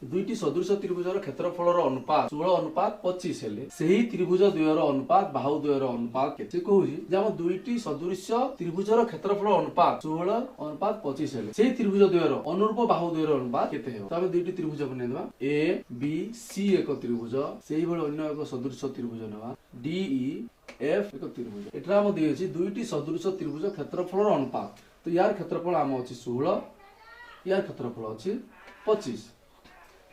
दुईटी सदृश त्रिभुजर क्षेत्रफल अनुपात 16:25 हेले सेही त्रिभुज द्वयर अनुपात बाहु द्वयर अनुपात केते कहूची जे हम दुईटी सदृश त्रिभुजर क्षेत्रफल अनुपात 16:25 हेले सेही त्रिभुज द्वयर अनुरूप बाहु द्वयर अनुपात केते हेबो। तो हम दुईटी त्रिभुज बने देबा ए बी सी एक त्रिभुज सेही भली अन्य एक सदृश त्रिभुज नेबा डी ई एफ एक त्रिभुज एटा हम दिएछि दुईटी सदृश त्रिभुज क्षेत्रफल अनुपात। तो यार क्षेत्रफल आम अछि 16 यार क्षेत्रफल अछि 25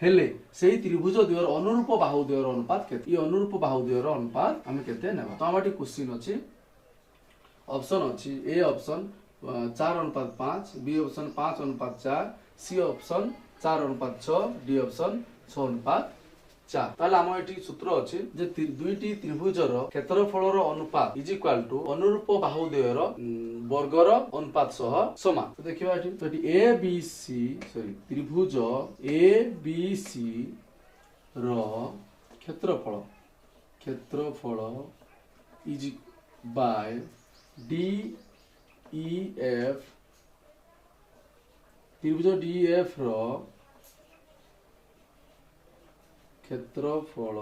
हेले सेही त्रिभुज द्वयर अनुरूप बाहु द्वयर अनुपात केते ई अनुरूप बाहु द्वयर अनुपात हम केते नेबा। तो हमटी क्वेश्चन अछि ऑप्शन अछि A option 4:5 B option 5:4 C option 4:6 D option 6:4 ताले हम एठी सूत्र अछि जे दुईटी त्रिभुजर क्षेत्रफलर अनुपात इज इक्वल टू अनुरूप बाहु द्वयर वर्गर अनुपात सह समान। तो देखिबा एठी ए बी सी त्रिभुज ए बी सी रो क्षेत्रफल is by D E F त्रिभुज डी एफ रो क्षेत्रफल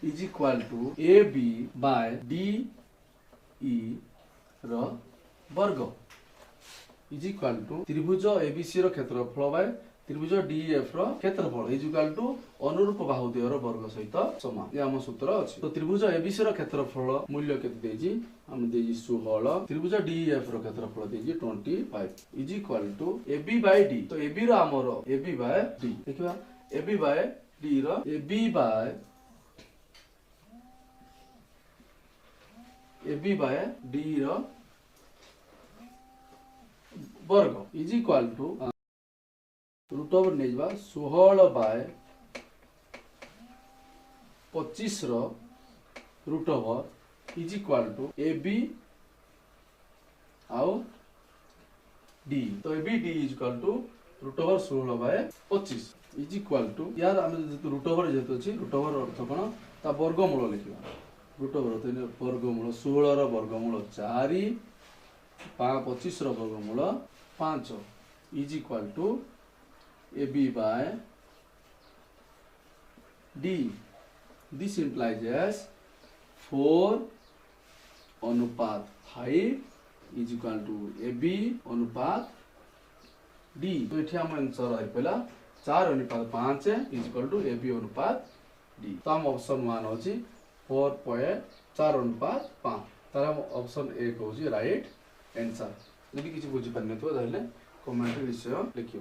is equal to A B by D E रो वर्ग इज इक्वल टू त्रिभुज एबीसी रो क्षेत्रफल बाय त्रिभुज डीएफ रो क्षेत्रफल इज इक्वल टू अनुरूप बाहु द्वयर वर्ग सहित समान। ये हम सूत्र अछि। तो त्रिभुज एबीसी रो क्षेत्रफल मूल्य केते देजी हम देजी 16 त्रिभुज डीएफ रो क्षेत्रफल देजी 25 is equal to AB by D. तो एबी रो हमरो एबी बाय डी देखिबा एबी बाय डी रो एबी बाय डी रो वर्ग is equal to root over नै जबा 16/25 रो root over is equal to AB आउ डी। तो AB D is equal to root over 16/25 is equal to यार हम रूट ओवर जेतो अछि रूट ओवर अर्थ कोन ता वर्गमूल लिखिबा रूट ओवर तो वर्गमूल 16 रो वर्गमूल 4 25 रो वर्गमूल 5 is equal to AB by D. This implies as 4:5 is equal to AB अनुपात D। तो इथे हम आंसर आइ पला 4:5 is equal to AB अनुपात D। तो हम ऑप्शन 1 अछि 4.4:5 तार हम ऑप्शन ए कहूची राइट आंसर। यदि किछि बुझि पन्ने तो ताले कमेंट निश्चय लिखियो।